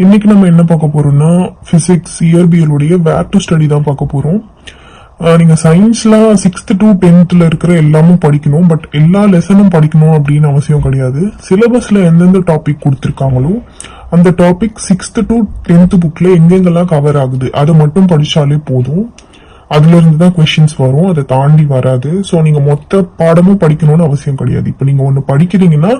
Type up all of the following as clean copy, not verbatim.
இன்னைக்கு நம்ம என்ன பார்க்க போறோம்னா பிசிக்ஸ் இயற்பியல் உடைய வேர் டு ஸ்டடி தான் பார்க்க போறோம். நீங்க சயின்ஸ்ல 6th to 10th இருக்கிற எல்லாமும் படிக்கணும், பட் எல்லா லெசனும் படிக்கணும் அப்படின்னு அவசியம் கிடையாது. சிலபஸ்ல எந்தெந்த டாபிக் கொடுத்திருக்காங்களோ அந்த டாபிக் 6th to 10th புக்ல எங்கெங்கெல்லாம் கவர் ஆகுது அதை மட்டும் படிச்சாலே போதும். அதுல இருந்து தான் கொஸ்டின்ஸ் வரும், அதை தாண்டி வராது. ஸோ நீங்க மொத்த பாடமும் படிக்கணும்னு அவசியம் கிடையாது. இப்போ நீங்க ஒன்னு படிக்கிறீங்கன்னா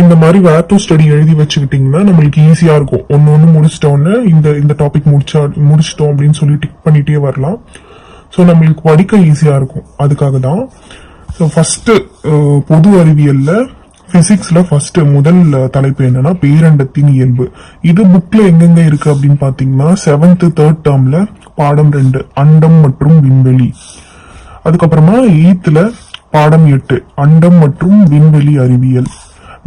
இந்த மாதிரி வேர் டு ஸ்டடி எழுதி வச்சுக்கிட்டீங்கன்னா நம்மளுக்கு ஈஸியா இருக்கும். ஒன்னு முடிச்சிட்டோன்னு இந்த டாபிக் முடிச்சிட்டோம் அப்படின்னு சொல்லி டிக் பண்ணிட்டே வரலாம். ஸோ நம்மளுக்கு படிக்க ஈஸியா இருக்கும். அதுக்காக தான். ஸோ ஃபர்ஸ்ட் பொது அறிவியல்ல பிசிக்ஸ்ல ஃபர்ஸ்ட் முதல் தலைப்பு என்னன்னா பேரண்டத்தின் இயல்பு. இது புக்ல எங்கெங்க இருக்கு அப்படின்னு பாத்தீங்கன்னா 7th 3rd டேர்ம்ல பாடம் 2 அண்டம் மற்றும் விண்வெளி. அதுக்கப்புறமா 8th பாடம் 8 அண்டம் மற்றும் விண்வெளி அறிவியல்.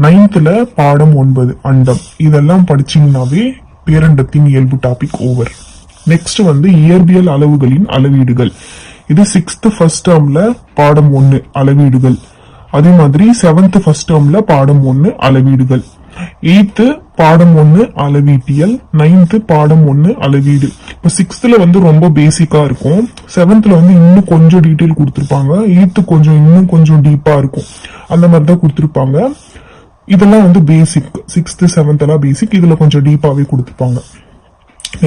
9th பாடம் 9 அண்டம். இதெல்லாம் படிச்சீங்கன்னாவே பேரண்டத்தின் இயல்பு டாபிக் ஓவர். நெக்ஸ்ட் இயற்பியல் அளவுகளின் அளவீடுகள். இது 6th ஃபர்ஸ்ட் டேர்ம்ல பாடம் 1 அளவீடுகள். அதே மாதிரி 7th ஃபர்ஸ்ட் டேர்ம்ல பாடம் 1 அளவீடுகள். 8th பாடம் 1 அளவீட்டியல். 9th பாடம் 1 அளவீடு. இப்போ 6th ரொம்ப பேசிக்கா இருக்கும். 7th இன்னும் கொஞ்சம் டீட்டெயில் கொடுத்திருப்பாங்க. 8th இன்னும் கொஞ்சம் டீப்பா இருக்கும். அந்த மாதிரி தான் கொடுத்திருப்பாங்க. இதெல்லாம் பேசிக். 6th 7th எல்லாம் பேசிக். இதுல கொஞ்சம் டீப்பாவே கொடுத்திருப்பாங்க.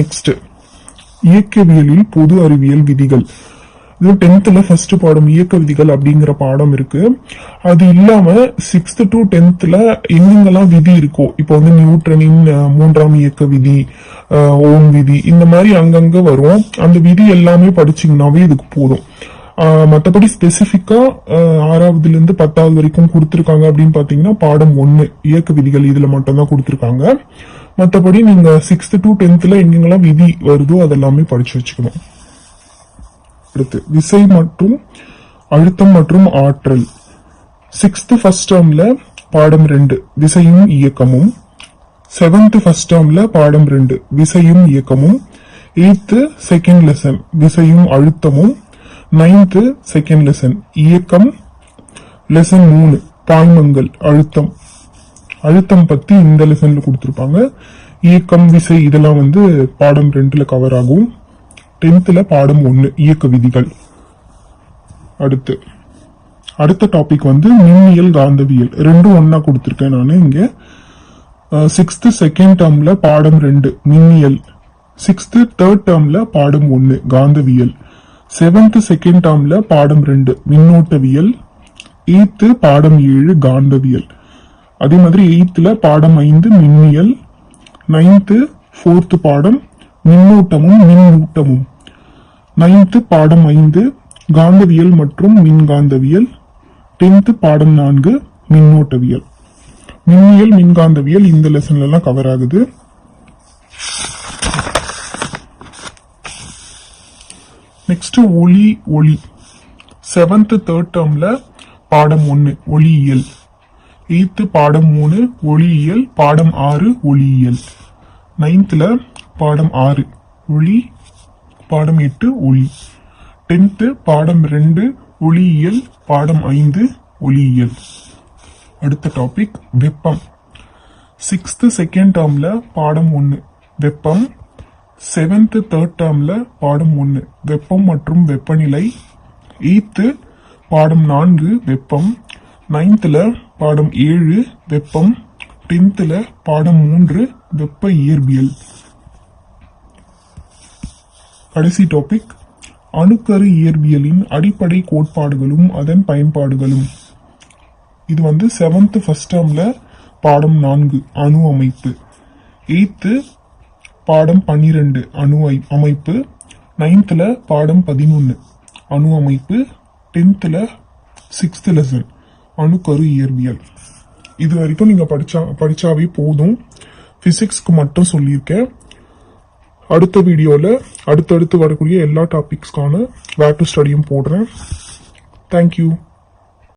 நெக்ஸ்ட் இயக்கவியலில் பொது அறிவியல் விதிகள். இது 10th ஃபர்ஸ்ட் பாடம் இயக்க விதிகள் அப்படிங்கிற பாடம் இருக்கு. அது இல்லாம 6th to 10th எங்கெங்கெல்லாம் விதி இருக்கோ, இப்போ நியூட்டனின் 3ஆம் இயக்க விதி, ஓம் விதி, இந்த மாதிரி அங்கங்க வரும். அந்த விதி எல்லாமே படிச்சீங்கன்னாவே இதுக்கு போதும். மற்றபடி ஸ்பெசிபிக்கா 6வதுல இருந்து 10வது வரைக்கும் கொடுத்திருக்காங்க அப்படின்னு பாத்தீங்கன்னா பாடம் 1 இயக்க விதிகள் இதுல மட்டும் தான் கொடுத்திருக்காங்க. மற்றபடி நீங்க 6th to 10th எங்கெங்கெல்லாம் விதி வருதோ அதெல்லாமே படிச்சு வச்சுக்கணும். அடுத்து விசை மற்றும் அழுத்தம் மற்றும் ஆற்றல். 6th ஃபர்ஸ்ட் டேர்ம்ல பாடம் 2 விசையும் இயக்கமும். 7th ஃபர்ஸ்ட் டேர்ம்ல பாடம் 2 விசையும் இயக்கமும். 8th செகண்ட் லெசன் விசையும் அழுத்தமும். 9th செகண்ட் லெசன் இயக்கம். லெசன் 3 பாய்மங்கள் அழுத்தம். அழுத்தம் பத்தி இந்த லெசன்ல கொடுத்திருப்பாங்க. இயக்கம் விசை இதெல்லாம் பாடம் 2ல கவர் ஆகும். 10th பாடம் 1 இயக்க விதிகள். அடுத்த டாபிக் மின்னியல் காந்தவியல். ரெண்டும் ஒன்னா கொடுத்திருக்கேன் நான் இங்க. 6th செகண்ட் டேர்ம்ல பாடம் 2 மின்னியல். 6th 3rd டேர்ம்ல பாடம் 1 காந்தவியல். 7th செகண்ட் டேர்ம்ல பாடம் 2 மின்னோட்டவியல். 8th பாடம் 7 காந்தவியல். அதே மாதிரி 8th பாடம் 5 மின்னியல். 9th 4th பாடம் மின்னோட்டமும் மின்னூட்டமும். 9th பாடம் 5 காந்தவியல் மற்றும் மின்காந்தவியல். 10th பாடம் 4 மின்னோட்டவியல். மின்னியல் மின்காந்தவியல் இந்த லெசன்ல எல்லாம் கவர் ஆகுது. நெக்ஸ்ட் ஒளி. 7th 3rd டேர்ம்ல பாடம் 1 ஒளியியல். 8th பாடம் 3 ஒளியியல். பாடம் 6 ஒளியியல். 9th பாடம் 6 ஒளி. பாடம் 8 ஒளி. 10th பாடம் 2 ஒளியியல். பாடம் 5 ஒளியியல். அடுத்த டாபிக் வெப்பம். 6th செகண்ட் டேர்ம்ல பாடம் 1 வெப்பம். 7th 3rd டேர்ம்ல பாடம் 1 வெப்பம் மற்றும் வெப்பநிலை. 8th பாடம் 4 வெப்பம். 9th பாடம் 7 வெப்பம். 10th பாடம் 3 வெப்ப இயற்பியல். கடைசி டாபிக் அணுக்கரு இயற்பியலின் அடிப்படை கோட்பாடுகளும் அதன் பயன்பாடுகளும். இது 7th ஃபர்ஸ்ட் டேர்ம்ல பாடம் 4 அணு அமைப்பு. 8th பாடம் 12 அணு அமைப்பு. 9th பாடம் 11 அணு அமைப்பு. 10th 6th லெசன் அணுக்கரு இயற்பியல். இது வரைக்கும் நீங்க படிச்சாவே போதும். பிசிக்ஸ்க்கு மட்டும் சொல்லியிருக்கேன். அடுத்த வீடியோல அடுத்தடுத்து வரக்கூடிய எல்லா டாபிக்ஸ்க்கான வேர் டு ஸ்டடியும் போடுறேன். தேங்க்யூ.